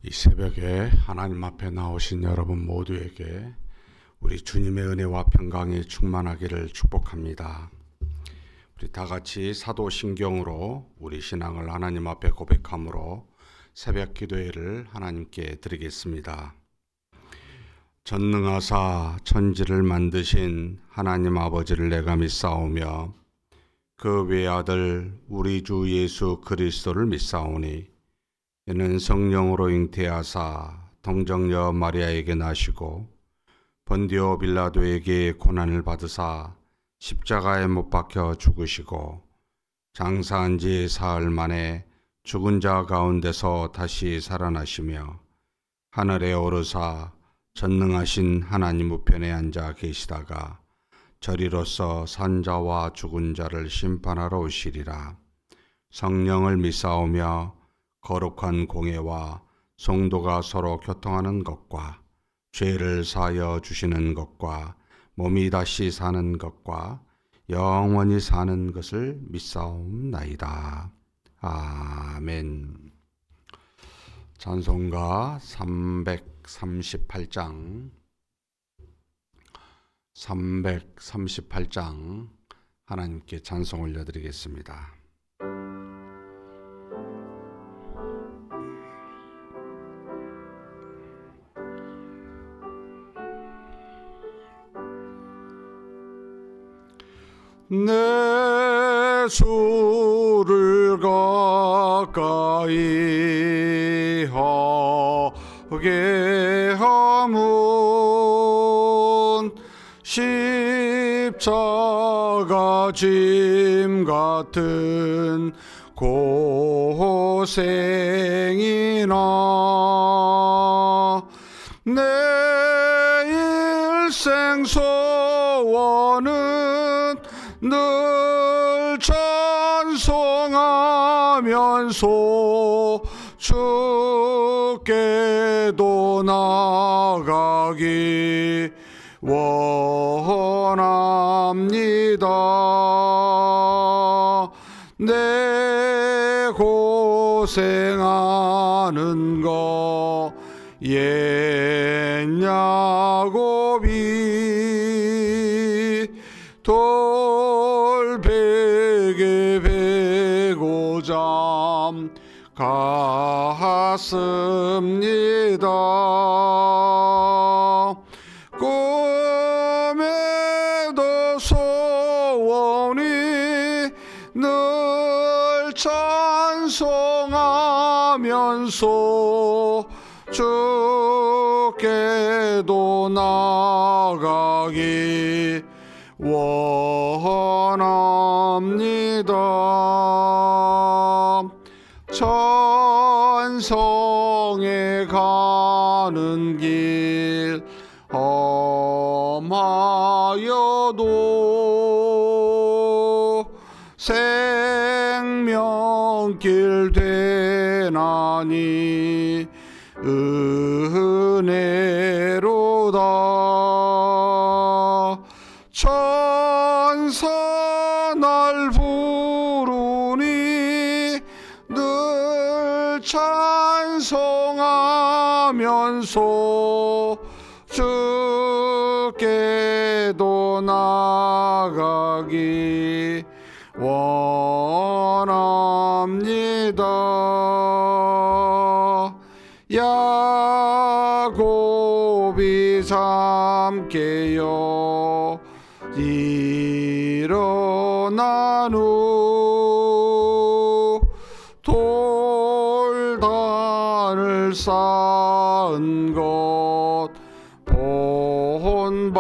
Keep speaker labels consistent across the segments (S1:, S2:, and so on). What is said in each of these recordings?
S1: 이 새벽에 하나님 앞에 나오신 여러분 모두에게 우리 주님의 은혜와 평강이 충만하기를 축복합니다. 우리 다 같이 사도신경으로 우리 신앙을 하나님 앞에 고백함으로 새벽 기도회를 하나님께 드리겠습니다. 전능하사 천지를 만드신 하나님 아버지를 내가 믿사오며 그 외아들 우리 주 예수 그리스도를 믿사오니 이는 성령으로 잉태하사 동정녀 마리아에게 나시고 본디오 빌라도에게 고난을 받으사 십자가에 못 박혀 죽으시고 장사한 지 사흘 만에 죽은 자 가운데서 다시 살아나시며 하늘에 오르사 전능하신 하나님 우편에 앉아 계시다가 저리로서 산자와 죽은 자를 심판하러 오시리라. 성령을 믿사오며 거룩한 공예와 성도가 서로 교통하는 것과 죄를 사하여 주시는 것과 몸이 다시 사는 것과 영원히 사는 것을 믿사옵나이다. 아멘. 찬송가 338장 하나님께 찬송 올려드리겠습니다. 내 수를 가까이 하게 함은 십자가 짐 같은 고생이나 내 일생 소원은 늘 찬송하면서 주께도 나가기 원합니다. 내 고생하는 거 옛 야곱이 돌베개 베고잠 갔습니다. 꿈에도 소원이 늘 찬송하면서 주께도 나가기 원합니다. 천성에 가는 길 험하여도 생명길 되나니 은혜로다. 천사 날 부르니 늘 찬송하면서 주께도 나가기 원합니다. 야곱이 잠 깨어 일어난 후 돌단을 쌓은 것 본받아서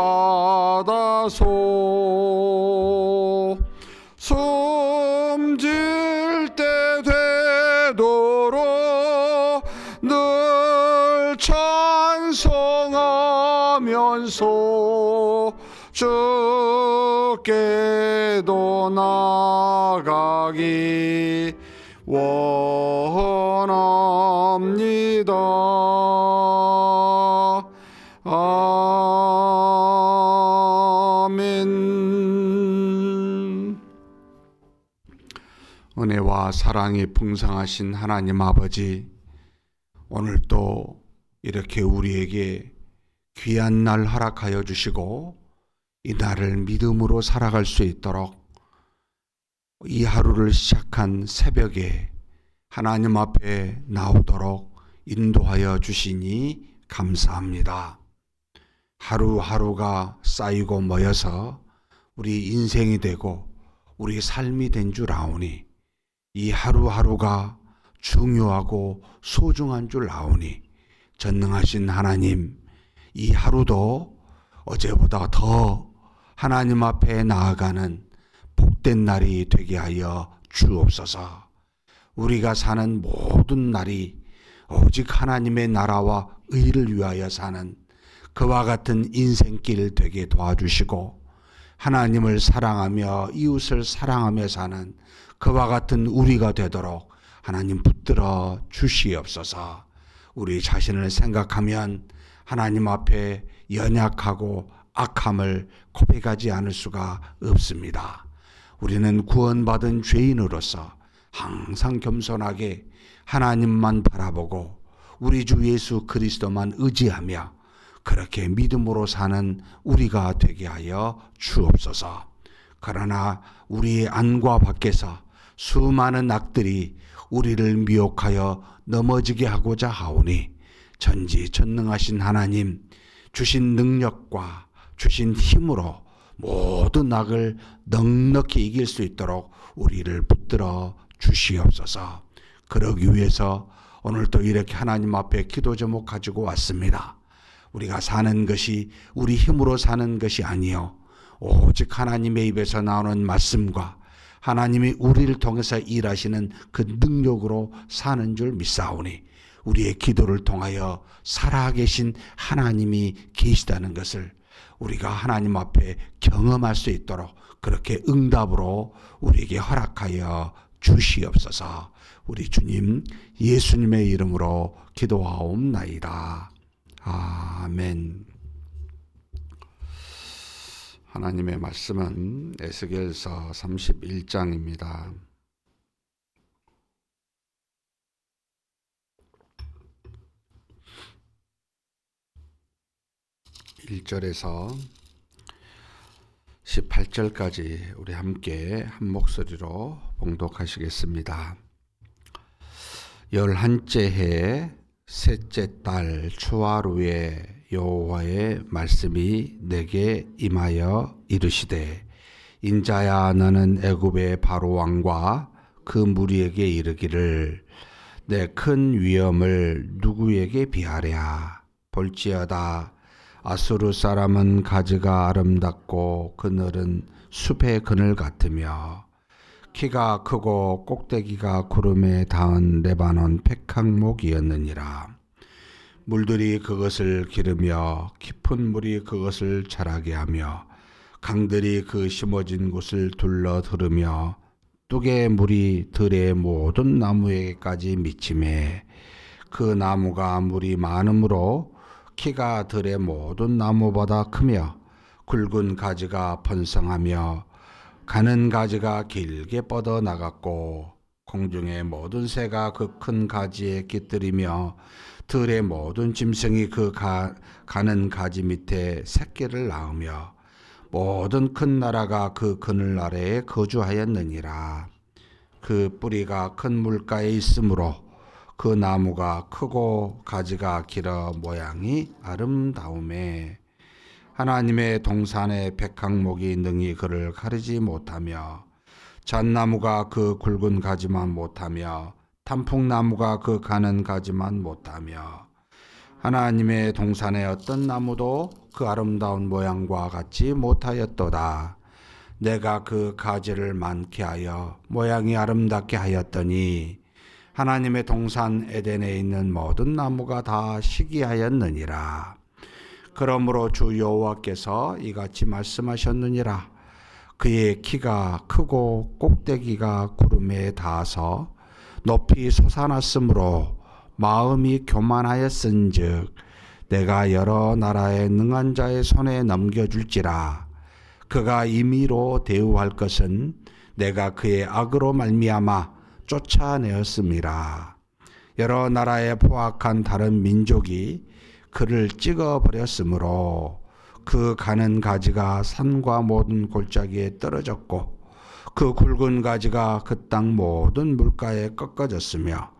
S1: 숨질 때 되도록 늘 찬송하면서 주께도 나가기 원합니다. 아멘. 은혜와 사랑이 풍성하신 하나님 아버지, 오늘 또 이렇게 우리에게 귀한 날 허락하여 주시고 이 날을 믿음으로 살아갈 수 있도록 이 하루를 시작한 새벽에 하나님 앞에 나오도록 인도하여 주시니 감사합니다. 하루하루가 쌓이고 모여서 우리 인생이 되고 우리 삶이 된 줄 아오니 이 하루하루가 중요하고 소중한 줄 아오니 전능하신 하나님, 이 하루도 어제보다 더 하나님 앞에 나아가는 복된 날이 되게 하여 주옵소서. 우리가 사는 모든 날이 오직 하나님의 나라와 의를 위하여 사는 그와 같은 인생길 되게 도와주시고 하나님을 사랑하며 이웃을 사랑하며 사는 그와 같은 우리가 되도록 하나님 붙들어 주시옵소서. 우리 자신을 생각하면 하나님 앞에 연약하고 악함을 고백하지 않을 수가 없습니다. 우리는 구원받은 죄인으로서 항상 겸손하게 하나님만 바라보고 우리 주 예수 그리스도만 의지하며 그렇게 믿음으로 사는 우리가 되게 하여 주옵소서. 그러나 우리의 안과 밖에서 수많은 악들이 우리를 미혹하여 넘어지게 하고자 하오니 전지전능하신 하나님 주신 능력과 주신 힘으로 모든 악을 넉넉히 이길 수 있도록 우리를 붙들어 주시옵소서. 그러기 위해서 오늘 또 이렇게 하나님 앞에 기도 제목 가지고 왔습니다. 우리가 사는 것이 우리 힘으로 사는 것이 아니요 오직 하나님의 입에서 나오는 말씀과 하나님이 우리를 통해서 일하시는 그 능력으로 사는 줄 믿사오니 우리의 기도를 통하여 살아계신 하나님이 계시다는 것을 우리가 하나님 앞에 경험할 수 있도록 그렇게 응답으로 우리에게 허락하여 주시옵소서. 우리 주님 예수님의 이름으로 기도하옵나이다. 아멘. 하나님의 말씀은 에스겔서 31장입니다. 1절에서 18절까지 우리 함께 한 목소리로 봉독하시겠습니다. 11째 해 셋째 달 추하루에 여호와의 말씀이 내게 임하여 이르시되 인자야 너는 애굽의 바로 왕과 그 무리에게 이르기를 내 큰 위엄을 누구에게 비하랴. 볼지어다 아수르 사람은 가지가 아름답고 그늘은 숲의 그늘 같으며 키가 크고 꼭대기가 구름에 닿은 레바논 백향목이었느니라. 물들이 그것을 기르며 깊은 물이 그것을 자라게 하며 강들이 그 심어진 곳을 둘러 흐르며 뚝의 물이 들의 모든 나무에게까지 미치매 그 나무가 물이 많으므로 키가 들의 모든 나무보다 크며 굵은 가지가 번성하며 가는 가지가 길게 뻗어 나갔고 공중의 모든 새가 그 큰 가지에 깃들이며 들의 모든 짐승이 그 가는 가지 밑에 새끼를 낳으며 모든 큰 나라가 그 그늘 아래에 거주하였느니라. 그 뿌리가 큰 물가에 있으므로 그 나무가 크고 가지가 길어 모양이 아름다우매 하나님의 동산의 백향목이 능히 그를 가리지 못하며 잣나무가 그 굵은 가지만 못하며 단풍나무가 그 가는 가지만 못하며 하나님의 동산의 어떤 나무도 그 아름다운 모양과 같이 못하였도다. 내가 그 가지를 많게 하여 모양이 아름답게 하였더니 하나님의 동산 에덴에 있는 모든 나무가 다 시기하였느니라. 그러므로 주 여호와께서 이같이 말씀하셨느니라. 그의 키가 크고 꼭대기가 구름에 닿아서 높이 솟아났으므로 마음이 교만하였은즉 내가 여러 나라의 능한 자의 손에 넘겨줄지라. 그가 임의로 대우할 것은 내가 그의 악으로 말미암아 쫓아내었음이라. 여러 나라에 포악한 다른 민족이 그를 찍어버렸으므로 그 가는 가지가 산과 모든 골짜기에 떨어졌고 그 굵은 가지가 그 땅 모든 물가에 꺾어졌으며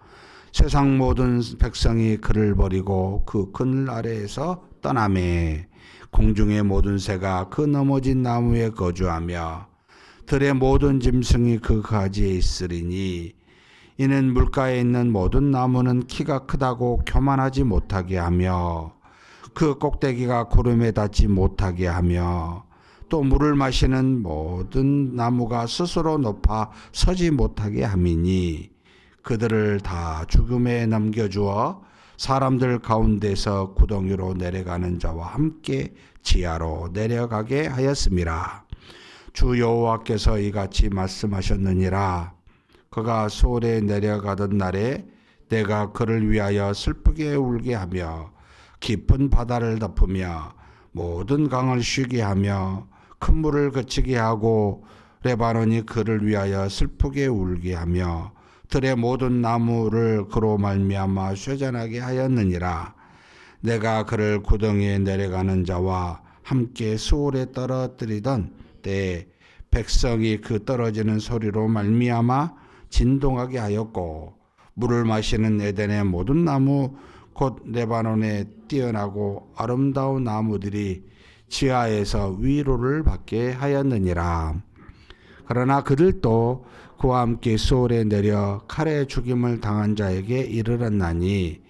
S1: 세상 모든 백성이 그를 버리고 그 그늘 아래에서 떠나매 공중의 모든 새가 그 넘어진 나무에 거주하며 들의 모든 짐승이 그 가지에 있으리니 이는 물가에 있는 모든 나무는 키가 크다고 교만하지 못하게 하며 그 꼭대기가 구름에 닿지 못하게 하며 또 물을 마시는 모든 나무가 스스로 높아 서지 못하게 함이니 그들을 다 죽음에 넘겨주어 사람들 가운데서 구덩이로 내려가는 자와 함께 지하로 내려가게 하였음이라. 주 여호와께서 이같이 말씀하셨느니라. 그가 소홀에 내려가던 날에 내가 그를 위하여 슬프게 울게 하며 깊은 바다를 덮으며 모든 강을 쉬게 하며 큰 물을 그치게 하고 레바논이 그를 위하여 슬프게 울게 하며 들의 모든 나무를 그로 말미암아 쇠잔하게 하였느니라. 내가 그를 구덩이에 내려가는 자와 함께 수월에 떨어뜨리던 때에 백성이 그 떨어지는 소리로 말미암아 진동하게 하였고 물을 마시는 에덴의 모든 나무 곧 레바논에 뛰어나고 아름다운 나무들이 지하에서 위로를 받게 하였느니라. 그러나 그들도 그와 함께 수월에 내려 칼에 죽임을 당한 자에게 이르렀나니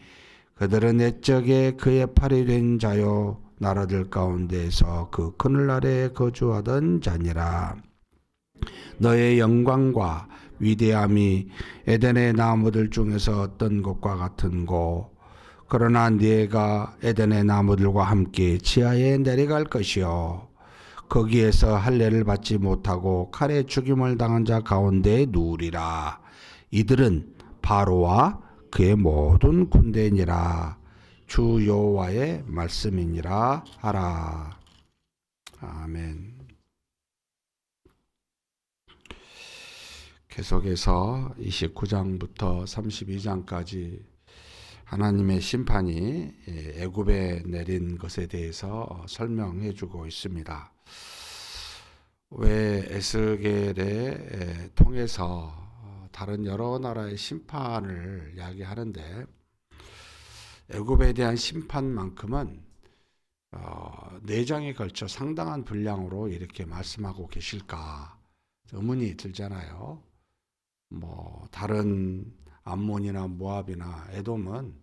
S1: 그들은 옛적에 그의 팔이 된 자요 나라들 가운데에서 그 그늘 아래에 거주하던 자니라. 너의 영광과 위대함이 에덴의 나무들 중에서 어떤 것과 같은고 그러나 네가 에덴의 나무들과 함께 지하에 내려갈 것이요 거기에서 할례를 받지 못하고 칼에 죽임을 당한 자 가운데 누우리라. 이들은 바로와 그의 모든 군대니라. 주 여호와의 말씀이니라 하라. 아멘. 계속해서 29장부터 32장까지 하나님의 심판이 애굽에 내린 것에 대해서 설명해 주고 있습니다. 왜 에스겔에 통해서 다른 여러 나라의 심판을 이야기하는데 애굽에 대한 심판만큼은 4장에 걸쳐 상당한 분량으로 이렇게 말씀하고 계실까 의문이 들잖아요. 다른 암몬이나 모압이나 에돔은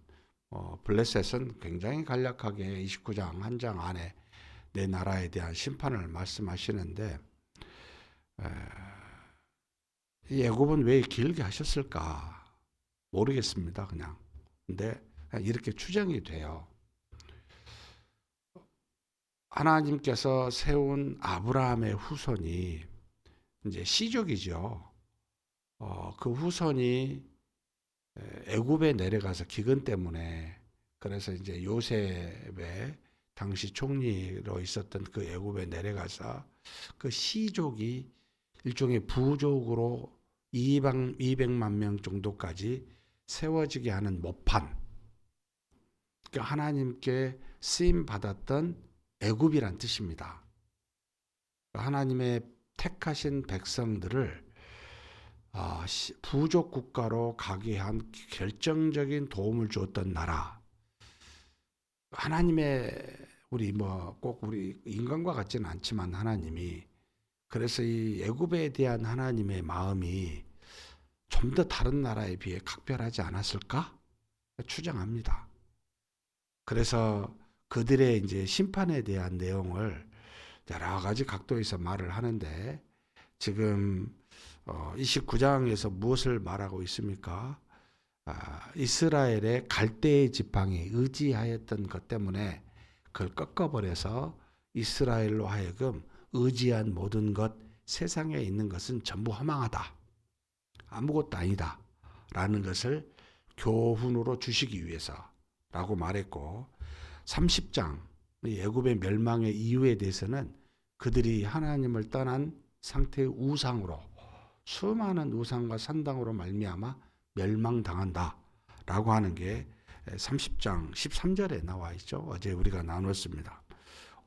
S1: 블레셋은 굉장히 간략하게 29장 한 장 안에 내 나라에 대한 심판을 말씀하시는데 이 애굽은 왜 길게 하셨을까 모르겠습니다. 그냥 근데 이렇게 추정이 돼요. 하나님께서 세운 아브라함의 후손이 이제 시족이죠. 그 후손이 애굽에 내려가서 기근 때문에 그래서 이제 요셉의 당시 총리로 있었던 그 애굽에 내려가서 그 시족이 일종의 부족으로 200만 명 정도까지 세워지게 하는 모판. 그러니까 하나님께 쓰임 받았던 애굽이란 뜻입니다. 하나님의 택하신 백성들을 부족 국가로 가게 한 결정적인 도움을 주었던 나라. 하나님의 꼭 우리 인간과 같지는 않지만 하나님이 그래서 이 애굽에 대한 하나님의 마음이 좀 더 다른 나라에 비해 각별하지 않았을까? 추정합니다. 그래서 그들의 이제 심판에 대한 내용을 여러 가지 각도에서 말을 하는데 지금 29장에서 무엇을 말하고 있습니까? 이스라엘의 갈대의 지팡이 의지하였던 것 때문에 그걸 꺾어버려서 이스라엘로 하여금 의지한 모든 것, 세상에 있는 것은 전부 허망하다. 아무것도 아니다. 라는 것을 교훈으로 주시기 위해서라고 말했고 30장 애굽의 멸망의 이유에 대해서는 그들이 하나님을 떠난 상태의 우상으로 수많은 우상과 산당으로 말미암아 멸망당한다 라고 하는 게 30장 13절에 나와 있죠. 어제 우리가 나눴습니다.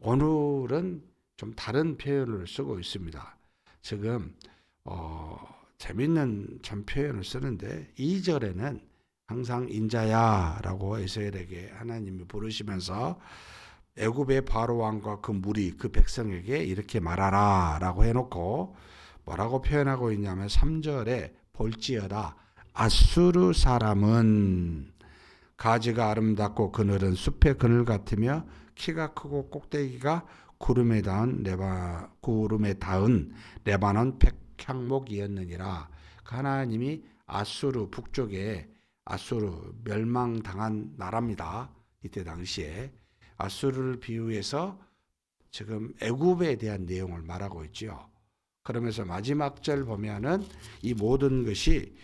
S1: 오늘은 좀 다른 표현을 쓰고 있습니다. 지금 재밌는 참 표현을 쓰는데 2절에는 항상 인자야라고 이스라엘에게 하나님이 부르시면서 애굽의 바로 왕과 그 무리 그 백성에게 이렇게 말하라라고 해놓고 뭐라고 표현하고 있냐면 3절에 볼지어다 아수르 사람은 가지가 아름답고 그늘은 숲의 그늘 같으며 키가 크고 꼭대기가 구름에 닿은 레바논 백향목이었느니라. 하나님이 아수르 북쪽에 아수르 멸망당한 나라입니다. 이때 당시에 아수르를 비유해서 지금 애굽에 대한 내용을 말하고 있죠. 그러면서 마지막 절 보면은 이 모든 것이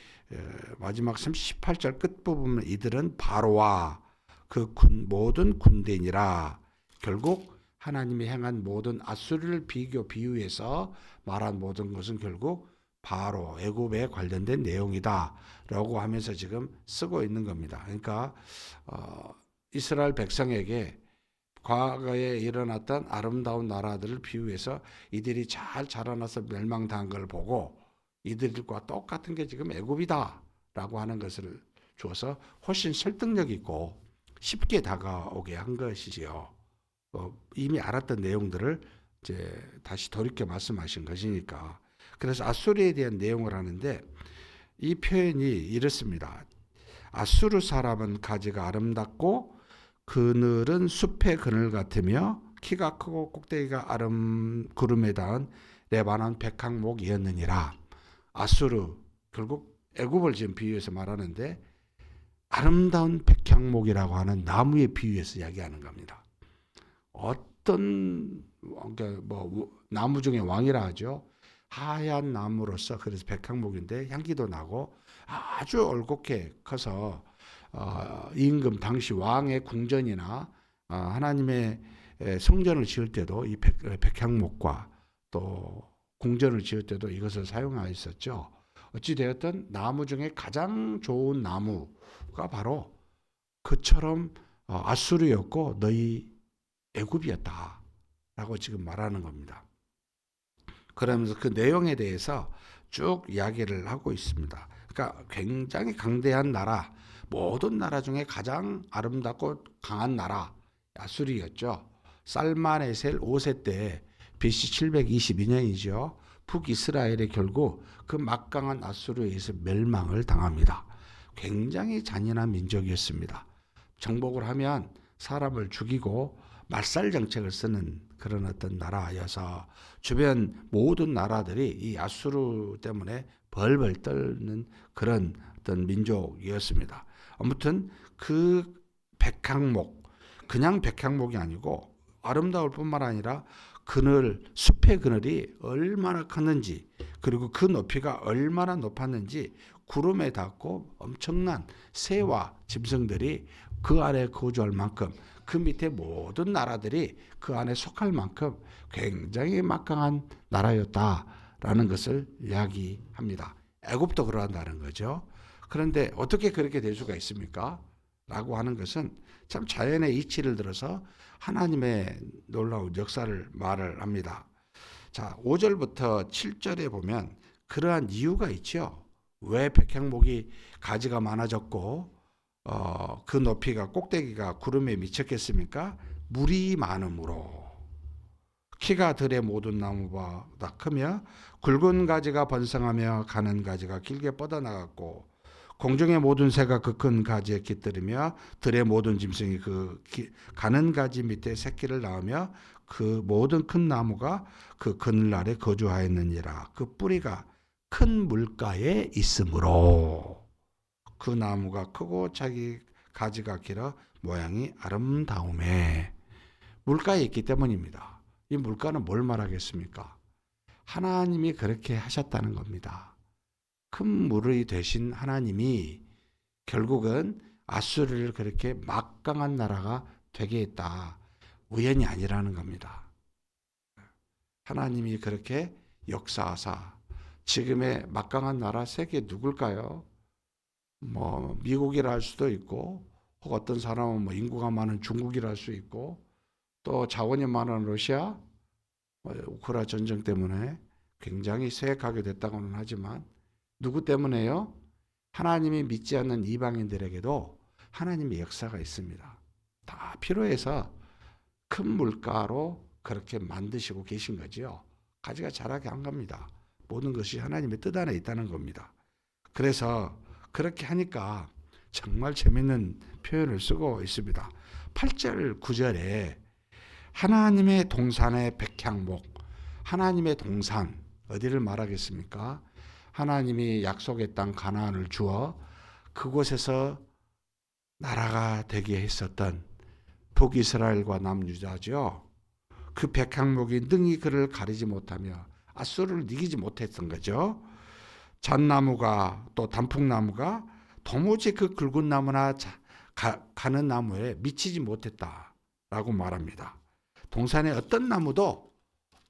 S1: 마지막 18절 끝부분 이들은 바로와 그 모든 군대니라. 결국 하나님이 행한 모든 아수르를 비유해서 말한 모든 것은 결국 바로 애굽에 관련된 내용이다라고 하면서 지금 쓰고 있는 겁니다. 그러니까 이스라엘 백성에게 과거에 일어났던 아름다운 나라들을 비유해서 이들이 잘 자라나서 멸망당한 걸 보고 이들과 똑같은 게 지금 애굽이다라고 하는 것을 주어서 훨씬 설득력 있고 쉽게 다가오게 한 것이지요. 이미 알았던 내용들을 이제 다시 돌이켜 말씀하신 것이니까. 그래서 아수르에 대한 내용을 하는데 이 표현이 이렇습니다. 아수르 사람은 가지가 아름답고 그늘은 숲의 그늘 같으며 키가 크고 꼭대기가 구름에 닿은 레바논 백향목이었느니라. 아수르 결국 애굽을 지금 비유해서 말하는데 아름다운 백향목이라고 하는 나무에 비유해서 이야기하는 겁니다. 어떤 나무 중에 왕이라 하죠. 하얀 나무로서 그래서 백향목인데 향기도 나고 아주 올곧게 커서 임금 당시 왕의 궁전이나 하나님의 성전을 지을 때도 이 백향목과 또 궁전을 지을 때도 이것을 사용하였었죠. 어찌되었든 나무 중에 가장 좋은 나무가 바로 그처럼 아수르였고 너희 애굽이었다라고 지금 말하는 겁니다. 그러면서 그 내용에 대해서 쭉 이야기를 하고 있습니다. 그러니까 굉장히 강대한 나라, 모든 나라 중에 가장 아름답고 강한 나라 아수르였죠. 살마네셀 5세 때 BC 722년이죠. 북이스라엘이 결국 그 막강한 아수르에 의해서 멸망을 당합니다. 굉장히 잔인한 민족이었습니다. 정복을 하면 사람을 죽이고 말살 정책을 쓰는 그런 어떤 나라여서 주변 모든 나라들이 이 아수르 때문에 벌벌 떨는 그런 어떤 민족이었습니다. 아무튼 그 백향목, 그냥 백향목이 아니고 아름다울 뿐만 아니라 숲의 그늘이 얼마나 컸는지, 그리고 그 높이가 얼마나 높았는지 구름에 닿고 엄청난 새와 짐승들이 그 아래 거주할 만큼, 그 밑에 모든 나라들이 그 안에 속할 만큼 굉장히 막강한 나라였다라는 것을 이야기합니다. 애굽도 그러한다는 거죠. 그런데 어떻게 그렇게 될 수가 있습니까? 라고 하는 것은 참 자연의 이치를 들어서 하나님의 놀라운 역사를 말을 합니다. 자, 5절부터 7절에 보면 그러한 이유가 있죠. 왜 백향목이 가지가 많아졌고 그 높이가 꼭대기가 구름에 미쳤겠습니까? 물이 많음으로. 키가 들의 모든 나무보다 크며 굵은 가지가 번성하며 가는 가지가 길게 뻗어나갔고 공중의 모든 새가 그 큰 가지에 깃들으며 들의 모든 짐승이 그 가는 가지 밑에 새끼를 낳으며 그 모든 큰 나무가 그 그늘 아래 거주하였느니라. 그 뿌리가 큰 물가에 있으므로 그 나무가 크고 자기 가지가 길어 모양이 아름다움에 물가에 있기 때문입니다. 이 물가는 뭘 말하겠습니까? 하나님이 그렇게 하셨다는 겁니다. 큰 물이 되신 하나님이 결국은 아수르를 그렇게 막강한 나라가 되게 했다. 우연이 아니라는 겁니다. 하나님이 그렇게 역사하사 지금의 막강한 나라 세계 누굴까요? 뭐 미국이라 할 수도 있고, 혹 어떤 사람은 뭐 인구가 많은 중국이라 할 수 있고, 또 자원이 많은 러시아, 우크라 전쟁 때문에 굉장히 쇠약하게 됐다고는 하지만 누구 때문에요? 하나님이 믿지 않는 이방인들에게도 하나님의 역사가 있습니다. 다 필요해서 큰 물가로 그렇게 만드시고 계신 거지요. 가지가 자라게 한 겁니다. 모든 것이 하나님의 뜻 안에 있다는 겁니다. 그래서 그렇게 하니까 정말 재밌는 표현을 쓰고 있습니다. 8절, 9절에 하나님의 동산의 백향목, 하나님의 동산, 어디를 말하겠습니까? 하나님이 약속의 땅 가나안을 주어 그곳에서 나라가 되게 했었던 북이스라엘과 남유다죠. 그 백향목이 능히 그를 가리지 못하며 아수르를 이기지 못했던 거죠. 잣나무가 또 단풍나무가 도무지 그 굵은 나무나 가는 나무에 미치지 못했다라고 말합니다. 동산의 어떤 나무도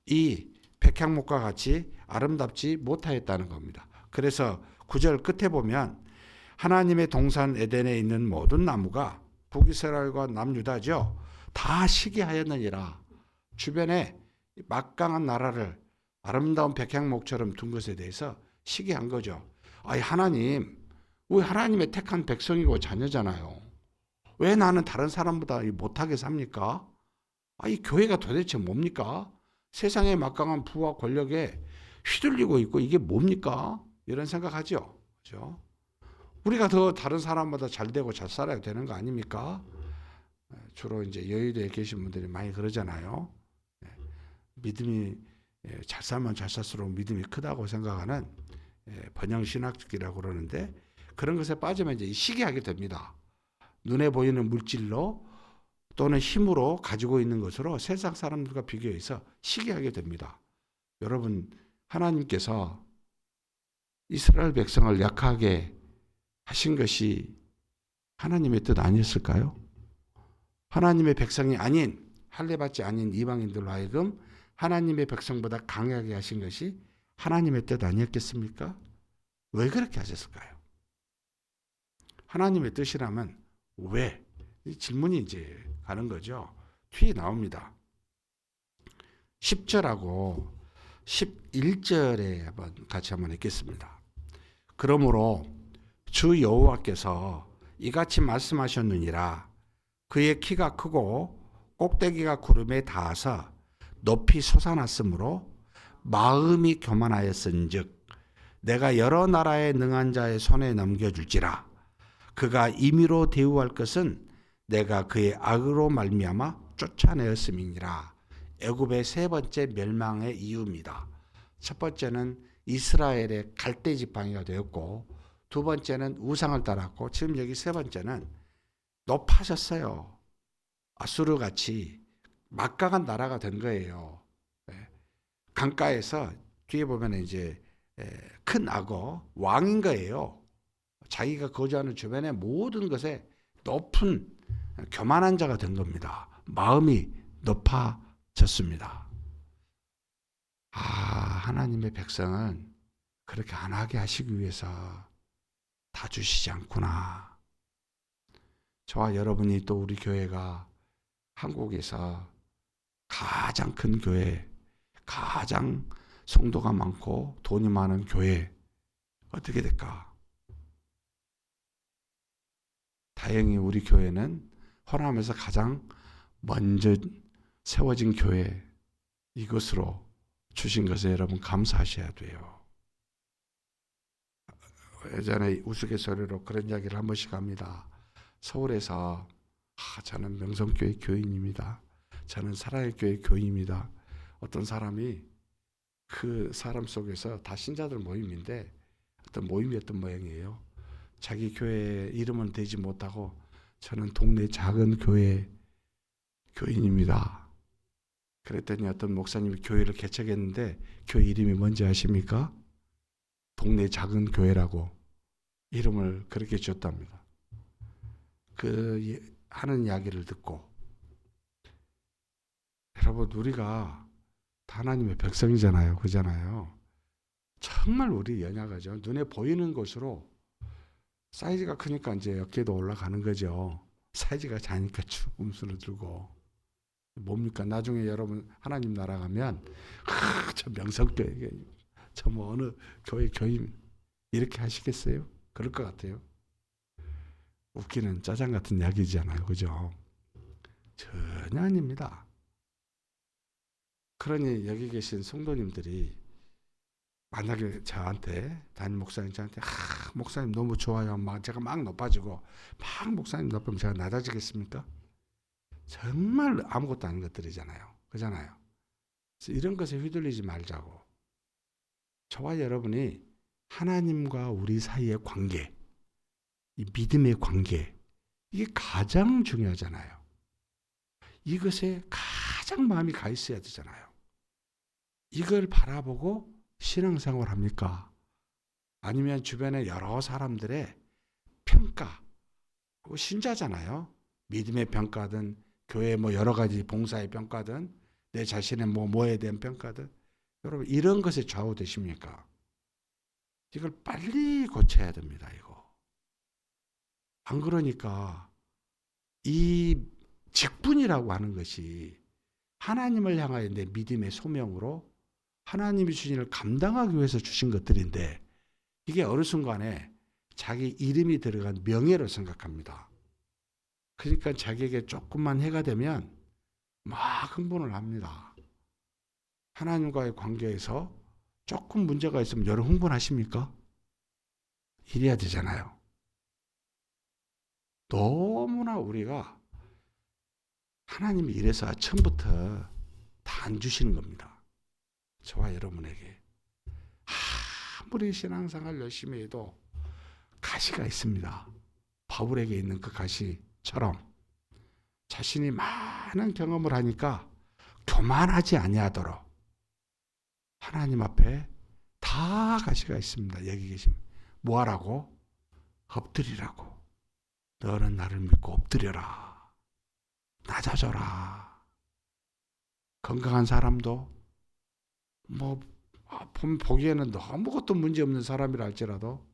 S1: 이 백향목과 같이 아름답지 못하였다는 겁니다. 그래서 9절 끝에 보면 하나님의 동산 에덴에 있는 모든 나무가 북이스라엘과 남유다죠. 다 시기하였느니라. 주변에 막강한 나라를 아름다운 백향목처럼 둔 것에 대해서 시기한 거죠. 아니 하나님, 우리 하나님의 택한 백성이고 자녀잖아요. 왜 나는 다른 사람보다 못하게 삽니까? 이 교회가 도대체 뭡니까? 세상의 막강한 부와 권력에 휘둘리고 있고 이게 뭡니까? 이런 생각하죠. 그렇죠? 우리가 더 다른 사람보다 잘 되고 잘 살아야 되는 거 아닙니까? 주로 이제 여의도에 계신 분들이 많이 그러잖아요. 믿음이 잘 살면 잘 살수록 믿음이 크다고 생각하는 번영신학이라고 그러는데 그런 것에 빠지면 이제 시기하게 됩니다. 눈에 보이는 물질로 또는 힘으로 가지고 있는 것으로 세상 사람들과 비교해서 시기하게 됩니다. 여러분, 하나님께서 이스라엘 백성을 약하게 하신 것이 하나님의 뜻 아니었을까요? 하나님의 백성이 아닌, 할례받지 아닌 이방인들로 하여금 하나님의 백성보다 강하게 하신 것이 하나님의 뜻 아니었겠습니까? 왜 그렇게 하셨을까요? 하나님의 뜻이라면 왜? 이 질문이 이제 가는 거죠. 뒤에 나옵니다. 10절하고 11절에 같이 한번 읽겠습니다. 그러므로 주 여호와께서 이같이 말씀하셨느니라. 그의 키가 크고 꼭대기가 구름에 닿아서 높이 솟아났으므로 마음이 교만하였은즉 내가 여러 나라의 능한 자의 손에 넘겨줄지라. 그가 임의로 대우할 것은 내가 그의 악으로 말미암아 쫓아내었음이니라. 애굽의 세 번째 멸망의 이유입니다. 첫 번째는 이스라엘의 갈대 지팡이가 되었고, 두 번째는 우상을 따랐고, 지금 여기 세 번째는 높아졌어요. 아수르 같이 막강한 나라가 된 거예요. 강가에서 뒤에 보면 이제 큰 악어 왕인 거예요. 자기가 거주하는 주변의 모든 것에 높은 교만한 자가 된 겁니다. 마음이 높아졌습니다. 하나님의 백성은 그렇게 안 하게 하시기 위해서 다 주시지 않구나. 저와 여러분이 또 우리 교회가 한국에서 가장 큰 교회, 가장 성도가 많고 돈이 많은 교회 어떻게 될까? 다행히 우리 교회는 호남에서 가장 먼저 세워진 교회 이것으로 주신 것에 여러분 감사하셔야 돼요. 예전에 우스갯소리로 그런 이야기를 한 번씩 합니다. 서울에서 저는 명성교회 교인입니다. 저는 사랑의 교회 교인입니다. 어떤 사람이 그 사람 속에서 다 신자들 모임인데 어떤 모임이었던 모양이에요. 자기 교회 이름은 되지 못하고 저는 동네 작은 교회 교인입니다. 그랬더니 어떤 목사님이 교회를 개척했는데 교회 이름이 뭔지 아십니까? 동네 작은 교회라고 이름을 그렇게 지었답니다. 그 하는 이야기를 듣고 여러분 우리가 하나님의 백성이잖아요. 그잖아요. 정말 우리 연약하죠. 눈에 보이는 것으로 사이즈가 크니까 이제 어깨도 올라가는 거죠. 사이즈가 작으니까 쭉 음수를 들고. 뭡니까? 나중에 여러분 하나님 나라 가면 저 명성교회 저 뭐 어느 교회 교인 이렇게 하시겠어요? 그럴 것 같아요. 웃기는 짜장 같은 이야기잖아요. 그죠? 전혀 아닙니다. 그러니 여기 계신 성도님들이 만약에 저한테 담임 목사님 저한테 목사님 너무 좋아요. 막 제가 막 높아지고 막 목사님 높으면 제가 낮아지겠습니까? 정말 아무것도 아닌 것들이잖아요. 그잖아요. 그래서 이런 것에 휘둘리지 말자고. 저와 여러분이 하나님과 우리 사이의 관계, 이 믿음의 관계, 이게 가장 중요하잖아요. 이것에 가장 마음이 가 있어야 되잖아요. 이걸 바라보고 신앙생활 합니까? 아니면 주변의 여러 사람들의 평가, 신자잖아요. 믿음의 평가든 교회 뭐 여러 가지 봉사의 평가든 내 자신의 뭐에 대한 평가든 여러분 이런 것에 좌우되십니까? 이걸 빨리 고쳐야 됩니다. 이거. 안 그러니까 이 직분이라고 하는 것이 하나님을 향하여 내 믿음의 소명으로 하나님이 주신 일을 감당하기 위해서 주신 것들인데 이게 어느 순간에 자기 이름이 들어간 명예로 생각합니다. 그러니까 자기에게 조금만 해가 되면 막 흥분을 합니다. 하나님과의 관계에서 조금 문제가 있으면 여러분 흥분하십니까? 이래야 되잖아요. 너무나 우리가 하나님이 이래서 처음부터 다 안 주시는 겁니다. 저와 여러분에게. 아무리 신앙생활 열심히 해도 가시가 있습니다. 바울에게 있는 그 가시처럼 자신이 많은 경험을 하니까 교만하지 아니하도록 하나님 앞에 다 가시가 있습니다. 여기 계시면 뭐하라고? 엎드리라고. 너는 나를 믿고 엎드려라. 낮아져라. 건강한 사람도 보기에는 아무것도 문제없는 사람이라 할지라도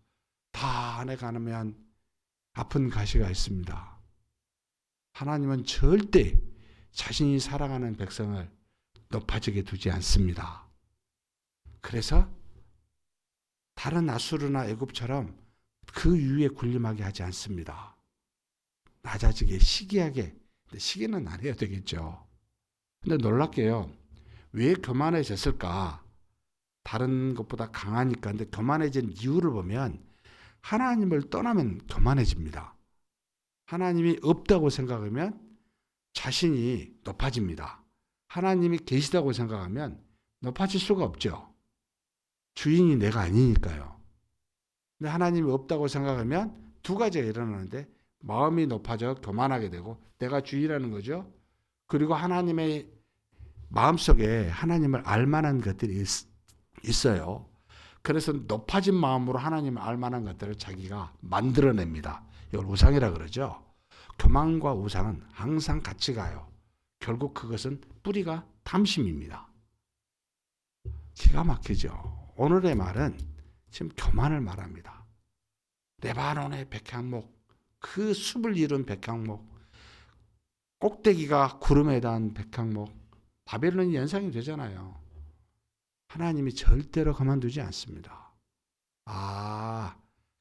S1: 다 안에 가면 아픈 가시가 있습니다. 하나님은 절대 자신이 사랑하는 백성을 높아지게 두지 않습니다. 그래서 다른 아수르나 애굽처럼 그 위에 군림하게 하지 않습니다. 낮아지게 시기하게. 근데 시기는 안 해야 되겠죠. 근데 놀랍게요. 왜 교만해졌을까? 다른 것보다 강하니까. 근데 교만해진 이유를 보면 하나님을 떠나면 교만해집니다. 하나님이 없다고 생각하면 자신이 높아집니다. 하나님이 계시다고 생각하면 높아질 수가 없죠. 주인이 내가 아니니까요. 근데 하나님이 없다고 생각하면 두 가지가 일어나는데 마음이 높아져 교만하게 되고 내가 주인이라는 거죠. 그리고 하나님의 마음속에 하나님을 알만한 것들이 있어요. 그래서 높아진 마음으로 하나님을 알만한 것들을 자기가 만들어냅니다. 이걸 우상이라 그러죠. 교만과 우상은 항상 같이 가요. 결국 그것은 뿌리가 탐심입니다. 기가 막히죠. 오늘의 말은 지금 교만을 말합니다. 레바논의 백향목, 그 숲을 이룬 백향목, 꼭대기가 구름에 닿은 백향목, 바벨론이 연상이 되잖아요. 하나님이 절대로 가만두지 않습니다.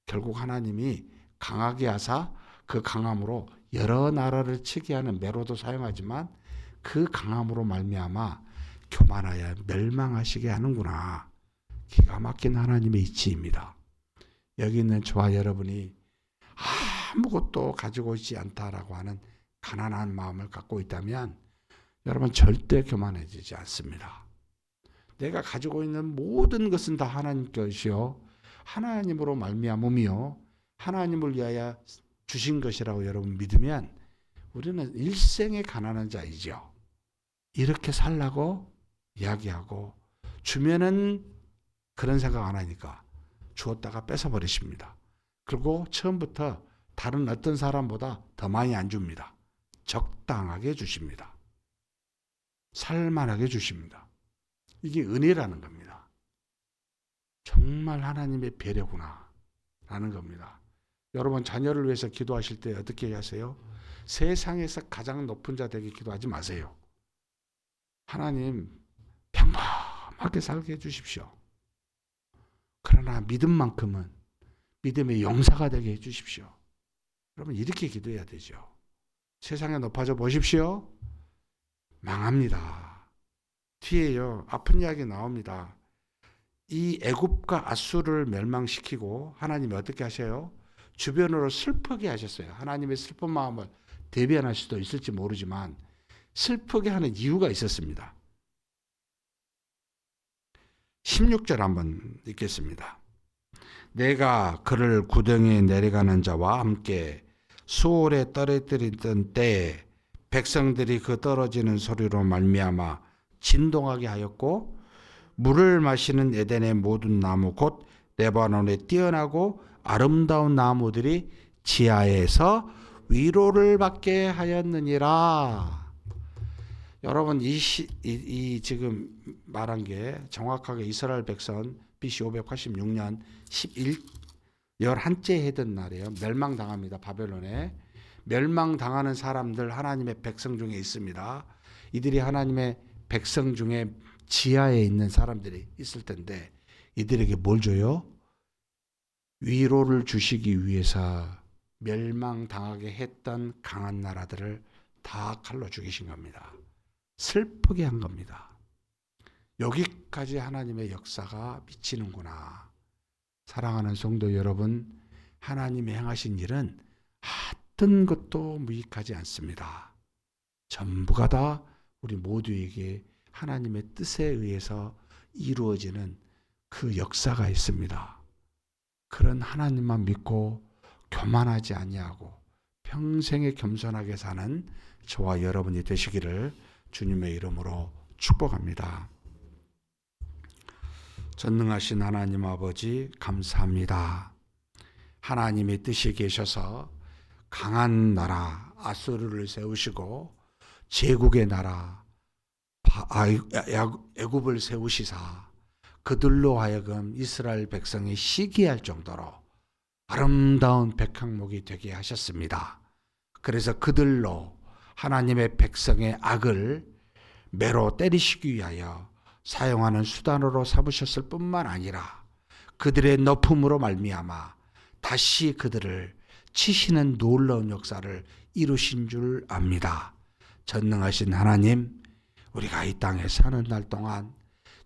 S1: 결국 하나님이 강하게 하사 그 강함으로 여러 나라를 치게 하는 매로도 사용하지만 그 강함으로 말미암아 교만하여 멸망하시게 하는구나. 기가 막힌 하나님의 이치입니다. 여기 있는 저와 여러분이 아무것도 가지고 있지 않다라고 하는 가난한 마음을 갖고 있다면 여러분 절대 교만해지지 않습니다. 내가 가지고 있는 모든 것은 다 하나님 것이요 하나님으로 말미암음이요 하나님을 위하여 주신 것이라고 여러분 믿으면 우리는 일생의 가난한 자이죠. 이렇게 살라고 이야기하고 주면은 그런 생각 안 하니까 주었다가 뺏어버리십니다. 그리고 처음부터 다른 어떤 사람보다 더 많이 안 줍니다. 적당하게 주십니다. 살만하게 주십니다. 이게 은혜라는 겁니다. 정말 하나님의 배려구나 라는 겁니다.
S2: 여러분 자녀를 위해서 기도하실 때 어떻게 하세요? 세상에서 가장 높은 자 되게 기도하지 마세요. 하나님 평범하게 살게 해주십시오. 그러나 믿음만큼은 믿음의 용사가 되게 해주십시오. 여러분 이렇게 기도해야 되죠. 세상에 높아져 보십시오. 망합니다. 뒤에요 아픈 이야기 나옵니다. 이 애굽과 아수르를 멸망시키고 하나님이 어떻게 하셔요? 주변으로 슬프게 하셨어요. 하나님의 슬픈 마음을 대변할 수도 있을지 모르지만 슬프게 하는 이유가 있었습니다. 16절 한번 읽겠습니다. 내가 그를 구덩이에 내려가는 자와 함께 수월에 떨어뜨리던 때에 백성들이 그 떨어지는 소리로 말미암아 진동하게 하였고 물을 마시는 에덴의 모든 나무 곧 레바논에 뛰어나고 아름다운 나무들이 지하에서 위로를 받게 하였느니라. 여러분 이 지금 말한 게 정확하게 이스라엘 백성 BC 586년 11째 해던 날이에요. 멸망당합니다. 바벨론에. 멸망당하는 사람들 하나님의 백성 중에 있습니다. 이들이 하나님의 백성 중에 지하에 있는 사람들이 있을 텐데 이들에게 뭘 줘요? 위로를 주시기 위해서 멸망당하게 했던 강한 나라들을 다 칼로 죽이신 겁니다. 슬프게 한 겁니다. 여기까지 하나님의 역사가 미치는구나. 사랑하는 성도 여러분, 하나님이 행하신 일은 어떤 것도 무익하지 않습니다. 전부가 다 우리 모두에게 하나님의 뜻에 의해서 이루어지는 그 역사가 있습니다. 그런 하나님만 믿고 교만하지 아니하고 평생에 겸손하게 사는 저와 여러분이 되시기를 주님의 이름으로 축복합니다. 전능하신 하나님 아버지 감사합니다. 하나님의 뜻이 계셔서 강한 나라 아수르를 세우시고 제국의 나라 애굽을 세우시사 그들로 하여금 이스라엘 백성이 시기할 정도로 아름다운 백향목이 되게 하셨습니다. 그래서 그들로 하나님의 백성의 악을 매로 때리시기 위하여 사용하는 수단으로 삼으셨을 뿐만 아니라 그들의 높음으로 말미암아 다시 그들을 치시는 놀라운 역사를 이루신 줄 압니다. 전능하신 하나님, 우리가 이 땅에 사는 날 동안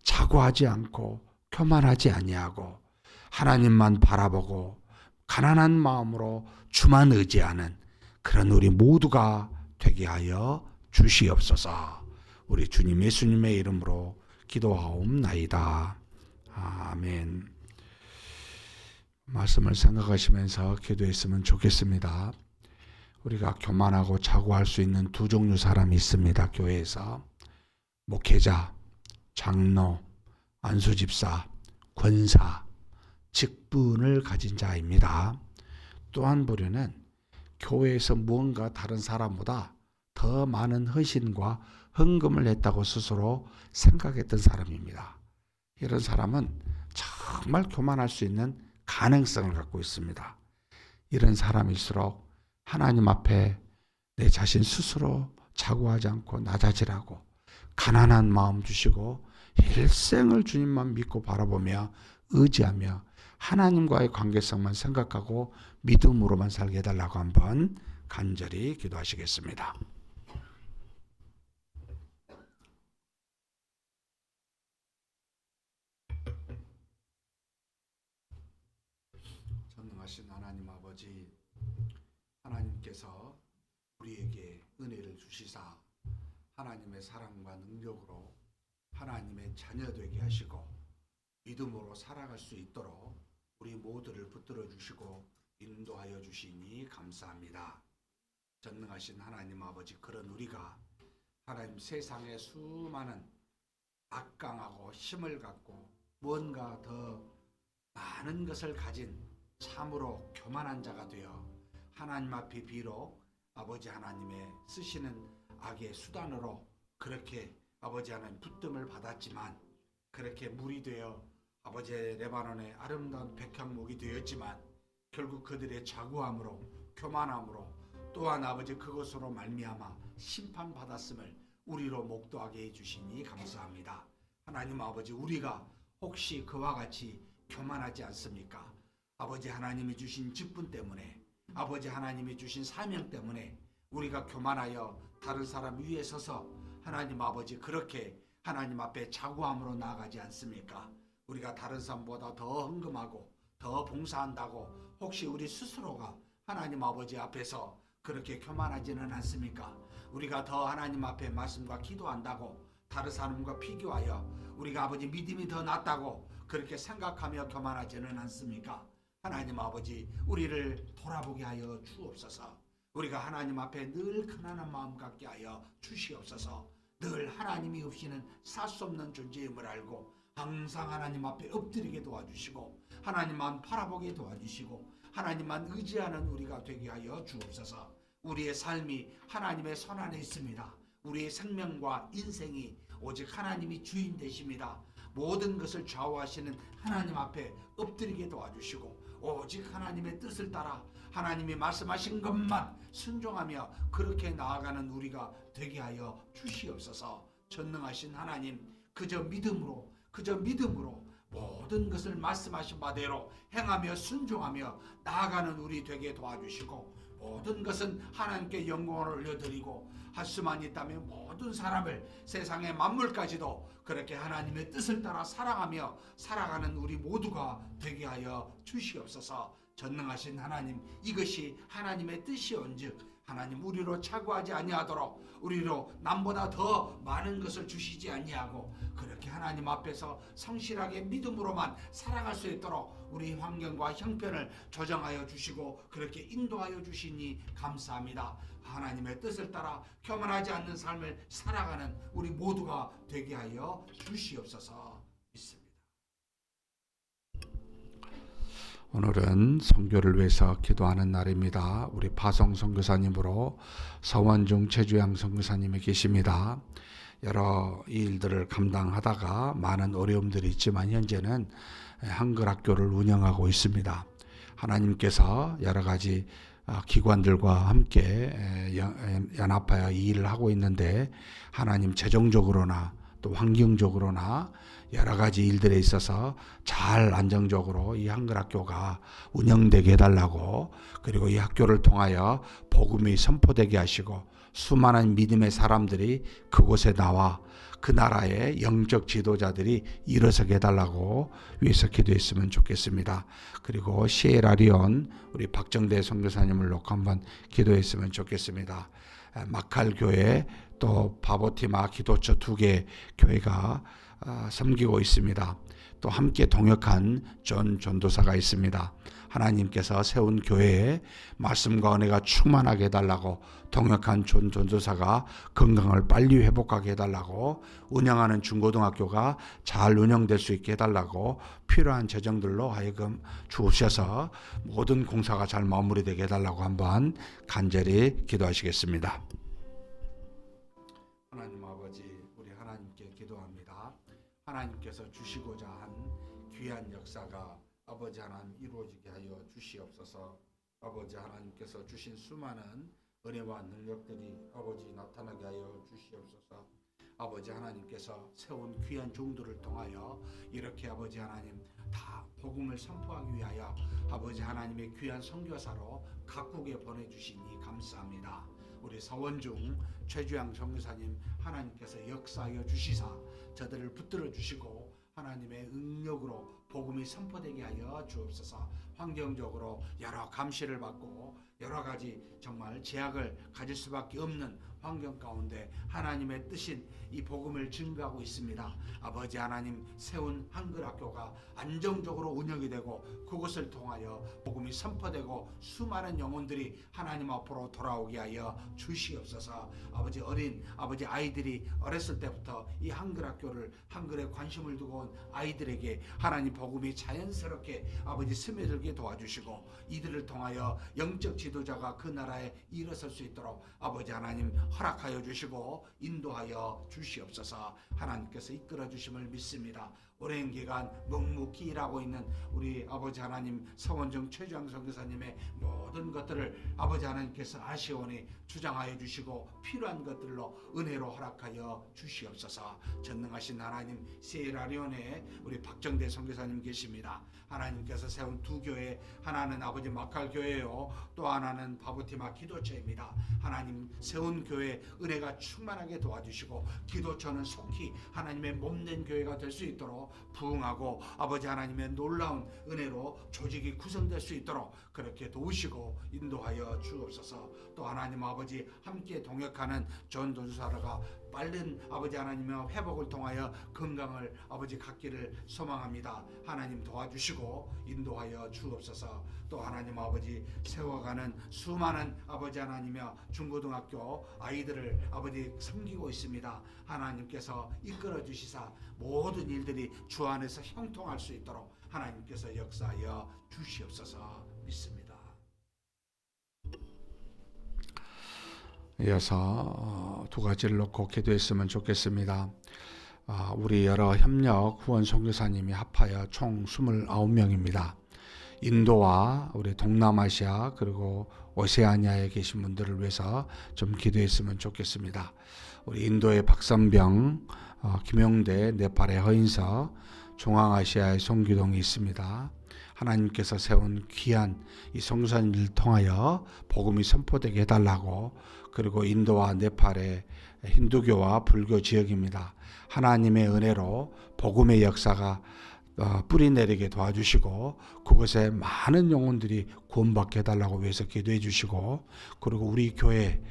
S2: 자고하지 않고 교만하지 아니하고 하나님만 바라보고 가난한 마음으로 주만 의지하는 그런 우리 모두가 되게 하여 주시옵소서. 우리 주님 예수님의 이름으로 기도하옵나이다. 아멘. 말씀을 생각하시면서 기도했으면 좋겠습니다. 우리가 교만하고 자고할 수 있는 두 종류 사람이 있습니다. 교회에서 목회자, 장로, 안수집사, 권사, 직분을 가진 자입니다. 또 한 부류는 교회에서 무언가 다른 사람보다 더 많은 헌신과 헌금을 했다고 스스로 생각했던 사람입니다. 이런 사람은 정말 교만할 수 있는 가능성을 갖고 있습니다. 이런 사람일수록 하나님 앞에 내 자신 스스로 자고하지 않고 낮아지라고 가난한 마음 주시고 일생을 주님만 믿고 바라보며 의지하며 하나님과의 관계성만 생각하고 믿음으로만 살게 해달라고 한번 간절히 기도하시겠습니다. 전능하신 하나님 아버지, 하나님께서 우리에게 은혜를 주시사 하나님의 사랑과 능력으로 하나님의 자녀 되게 하시고 믿음으로 살아갈 수 있도록 우리 모두를 붙들어 주시고 인도하여 주시니 감사합니다. 전능하신 하나님 아버지, 그런 우리가 하나님 세상의 수많은 악강하고 힘을 갖고 무언가 더 많은 것을 가진 참으로 교만한 자가 되어 하나님 앞에 비록 아버지 하나님의 쓰시는 악의 수단으로 그렇게 아버지 하나님 붙듦을 받았지만, 그렇게 물이 되어 아버지의 레바논의 아름다운 백향목이 되었지만, 결국 그들의 자구함으로 교만함으로 또한 아버지 그것으로 말미암아 심판받았음을 우리로 목도하게 해주시니 감사합니다. 하나님 아버지, 우리가 혹시 그와 같이 교만하지 않습니까? 아버지 하나님이 주신 직분 때문에, 아버지 하나님이 주신 사명 때문에 우리가 교만하여 다른 사람 위에 서서 하나님 아버지 그렇게 하나님 앞에 자구함으로 나아가지 않습니까? 우리가 다른 사람보다 더 헌금하고 더 봉사한다고 혹시 우리 스스로가 하나님 아버지 앞에서 그렇게 교만하지는 않습니까? 우리가 더 하나님 앞에 말씀과 기도한다고 다른 사람과 비교하여 우리가 아버지 믿음이 더 낫다고 그렇게 생각하며 교만하지는 않습니까? 하나님 아버지, 우리를 돌아보게 하여 주옵소서. 우리가 하나님 앞에 늘 가난한 마음 갖게 하여 주시옵소서. 늘 하나님이 없이는 살 수 없는 존재임을 알고 항상 하나님 앞에 엎드리게 도와주시고 하나님만 바라보게 도와주시고 하나님만 의지하는 우리가 되게 하여 주옵소서. 우리의 삶이 하나님의 손 안에 있습니다. 우리의 생명과 인생이 오직 하나님이 주인 되십니다. 모든 것을 좌우하시는 하나님 앞에 엎드리게 도와주시고 오직 하나님의 뜻을 따라 하나님이 말씀하신 것만 순종하며 그렇게 나아가는 우리가 되게 하여 주시옵소서. 전능하신 하나님, 그저 믿음으로 모든 것을 말씀하신 바대로 행하며 순종하며 나아가는 우리 되게 도와주시고 모든 것은 하나님께 영광을 올려드리고 할 수만 있다면 모든 사람을 세상의 만물까지도 그렇게 하나님의 뜻을 따라 사랑하며 살아가는 우리 모두가 되게 하여 주시옵소서. 전능하신 하나님, 이것이 하나님의 뜻이온즉 하나님 우리로 차구하지 아니하도록 우리로 남보다 더 많은 것을 주시지 아니하고 그렇게 하나님 앞에서 성실하게 믿음으로만 살아갈 수 있도록 우리 환경과 형편을 조정하여 주시고 그렇게 인도하여 주시니 감사합니다. 하나님의 뜻을 따라 교만하지 않는 삶을 살아가는 우리 모두가 되게 하여 주시옵소서. 믿습니다.
S1: 오늘은 선교를 위해서 기도하는 날입니다. 우리 파송 선교사님으로 서원중 최주양 선교사님이 계십니다. 여러 일들을 감당하다가 많은 어려움들이 있지만 현재는 한글학교를 운영하고 있습니다. 하나님께서 여러 가지 기관들과 함께 연합하여 이 일을 하고 있는데 하나님 재정적으로나 또 환경적으로나 여러 가지 일들에 있어서 잘 안정적으로 이 한글학교가 운영되게 해달라고, 그리고 이 학교를 통하여 복음이 선포되게 하시고 수많은 믿음의 사람들이 그곳에 나와 그 나라의 영적 지도자들이 일어서게 해달라고 위해서 기도했으면 좋겠습니다. 그리고 시에라리온 우리 박정대 선교사님을 놓고 한번 기도했으면 좋겠습니다. 마칼 교회 또 바보티마 기도처 2개 교회가 섬기고 있습니다. 또 함께 동역한 전 전도사가 있습니다. 하나님께서 세운 교회에 말씀과 은혜가 충만하게 해달라고, 동역한 전 전도사가 건강을 빨리 회복하게 해달라고, 운영하는 중고등학교가 잘 운영될 수 있게 해달라고 필요한 재정들로 하여금 주셔서 모든 공사가 잘 마무리되게 해달라고 한번 간절히 기도하시겠습니다.
S2: 하나님 아버지, 우리 하나님께 기도합니다. 하나님께서 주시고자 한 귀한 역사가 아버지 하나님 이루어지게 하여 주시옵소서. 아버지 하나님께서 주신 수많은 은혜와 능력들이 아버지 나타나게 하여 주시옵소서. 아버지 하나님께서 세운 귀한 종들을 통하여 이렇게 아버지 하나님 다 복음을 선포하기 위하여 아버지 하나님의 귀한 선교사로 각국에 보내주시니 감사합니다. 우리 서원중 최주양 선교사님 하나님께서 역사하여 주시사 저들을 붙들어 주시고 하나님의 능력으로 복음이 선포되게 하여 주옵소서. 환경적으로 여러 감시를 받고 여러 가지 정말 제약을 가질 수밖에 없는 환경 가운데 하나님의 뜻인 이 복음을 증거하고 있습니다. 아버지 하나님 세운 한글학교가 안정적으로 운영이 되고 그것을 통하여 복음이 선포되고 수많은 영혼들이 하나님 앞으로 돌아오게 하여 주시옵소서. 아버지 아이들이 어렸을 때부터 이 한글학교를 한글에 관심을 두고 온 아이들에게 하나님 복음이 자연스럽게 아버지 스며들게 도와주시고 이들을 통하여 영적 지도자가 그 나라에 일어설 수 있도록 아버지 하나님 허락하여 주시고 인도하여 주시옵소서. 하나님께서 이끌어 주심을 믿습니다. 오랜 기간 묵묵히 일하고 있는 우리 아버지 하나님 서원정 최주영 선교사님의 모든 것들을 아버지 하나님께서 아시오니 주장하여 주시고 필요한 것들로 은혜로 허락하여 주시옵소서. 전능하신 하나님, 시에라리온에 우리 박정대 선교사님 계십니다. 하나님께서 세운 두 교회, 하나는 아버지 마칼 교회요, 또 하나는 바보티마 기도처입니다. 하나님 세운 교회 은혜가 충만하게 도와주시고 기도처는 속히 하나님의 몸된 교회가 될 수 있도록 부흥하고 아버지 하나님의 놀라운 은혜로 조직이 구성될 수 있도록 그렇게 도우시고 인도하여 주옵소서. 또 하나님 아버지 함께 동역하는 전도사가 빠른 아버지 하나님의 회복을 통하여 건강을 아버지 갖기를 소망합니다. 하나님 도와주시고 인도하여 주옵소서. 또 하나님 아버지 세워가는 수많은 아버지 하나님의 중고등학교 아이들을 아버지 섬기고 있습니다. 하나님께서 이끌어 주시사 모든 일들이 주 안에서 형통할 수 있도록 하나님께서 역사하여 주시옵소서 믿습니다.
S1: 이어서 두 가지를 놓고 기도했으면 좋겠습니다. 우리 여러 협력 후원 선교사님이 합하여 총 29명입니다. 인도와 우리 동남아시아 그리고 오세아니아에 계신 분들을 위해서 좀 기도했으면 좋겠습니다. 우리 인도의 박선병, 김용대, 네팔의 허인서, 중앙아시아의 송기동이 있습니다. 하나님께서 세운 귀한 이 선교사님들을 통하여 복음이 선포되게 해달라고, 그리고 인도와 네팔의 힌두교와 불교 지역입니다. 하나님의 은혜로 복음의 역사가 뿌리 내리게 도와주시고 그곳에 많은 영혼들이 구원받게 해달라고 위해서 기도해 주시고, 그리고 우리 교회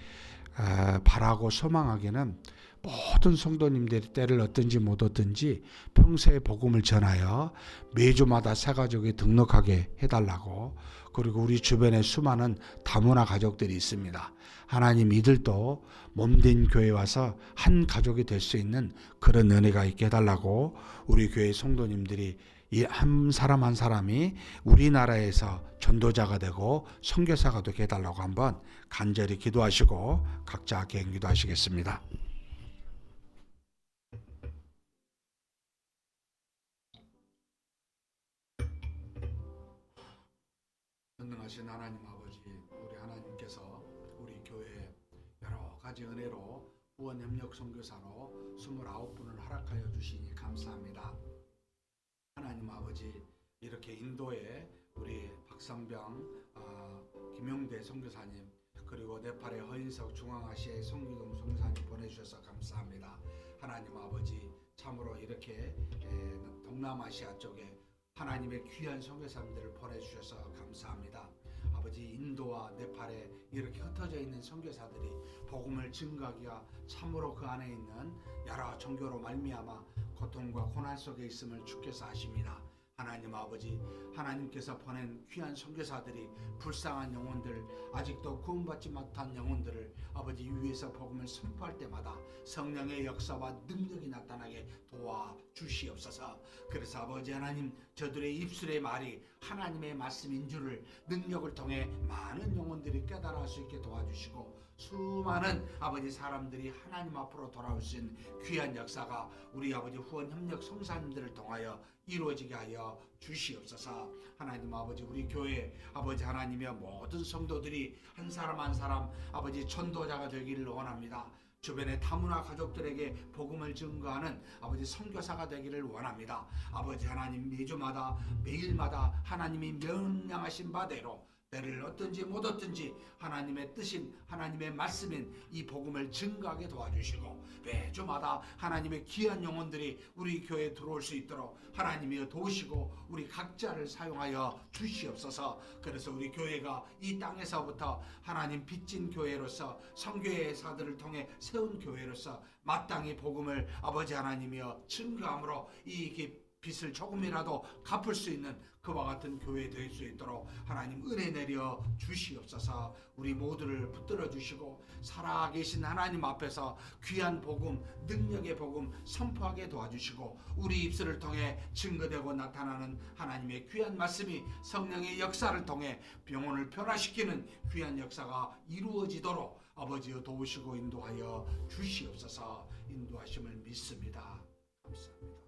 S1: 바라고 소망하기는 모든 성도님들이 때를 얻든지 못 얻든지 평소에 복음을 전하여 매주마다 새 가족이 등록하게 해달라고, 그리고 우리 주변에 수많은 다문화 가족들이 있습니다. 하나님 이들도 몸된 교회에 와서 한 가족이 될 수 있는 그런 은혜가 있게 해달라고, 우리 교회 성도님들이 이 한 사람 한 사람이 우리나라에서 전도자가 되고 선교사가 되게 해달라고 한번 간절히 기도하시고 각자 개인 기도하시겠습니다.
S2: 전능하신 하나님 아버지, 우리 하나님께서 우리 교회에 여러 가지 은혜로 후원 협력 선교사로 29분을 허락하여 주시니 감사합니다. 하나님 아버지, 이렇게 인도에 우리 박상병, 김용대 선교사님, 그리고 네팔의 허인석, 중앙아시아의 송기동 선교사님 보내주셔서 감사합니다. 하나님 아버지, 참으로 이렇게 동남아시아 쪽에 하나님의 귀한 선교사님들을 보내주셔서 감사합니다. 아버지, 인도와 네팔에 이렇게 흩어져 있는 선교사들이 복음을 증거하기가 참으로 그 안에 있는 여러 종교로 말미암아 고통과 고난 속에 있음을 주께서 아십니다. 하나님 아버지, 하나님께서 보낸 귀한 선교사들이 불쌍한 영혼들, 아직도 구원받지 못한 영혼들을 아버지 위에서 복음을 선포할 때마다 성령의 역사와 능력이 나타나게 도와주시옵소서. 그래서 아버지 하나님, 저들의 입술의 말이 하나님의 말씀인 줄을 능력을 통해 많은 영혼들이 깨달을 수 있게 도와주시고, 수많은 아버지 사람들이 하나님 앞으로 돌아올 수 있는 귀한 역사가 우리 아버지 후원 협력 성사님들을 통하여 이루어지게 하여 주시옵소서. 하나님 아버지, 우리 교회 아버지 하나님의 모든 성도들이 한 사람 한 사람 아버지 전도자가 되기를 원합니다. 주변의 다문화 가족들에게 복음을 증거하는 아버지 선교사가 되기를 원합니다. 아버지 하나님, 매주마다 매일마다 하나님이 명령하신 바대로 때를 얻든지 못 얻든지 하나님의 뜻인 하나님의 말씀인 이 복음을 증거하게 도와주시고, 매주마다 하나님의 귀한 영혼들이 우리 교회에 들어올 수 있도록 하나님이 도우시고 우리 각자를 사용하여 주시옵소서. 그래서 우리 교회가 이 땅에서부터 하나님 빚진 교회로서 선교의 사들을 통해 세운 교회로서 마땅히 복음을 아버지 하나님이여 증거함으로 이 빚을 조금이라도 갚을 수 있는 그와 같은 교회 될 수 있도록 하나님 은혜 내려 주시옵소서. 우리 모두를 붙들어 주시고 살아계신 하나님 앞에서 귀한 복음, 능력의 복음 선포하게 도와주시고, 우리 입술을 통해 증거되고 나타나는 하나님의 귀한 말씀이 성령의 역사를 통해 병원을 변화시키는 귀한 역사가 이루어지도록 아버지여 도우시고 인도하여 주시옵소서. 인도하심을 믿습니다. 감사합니다.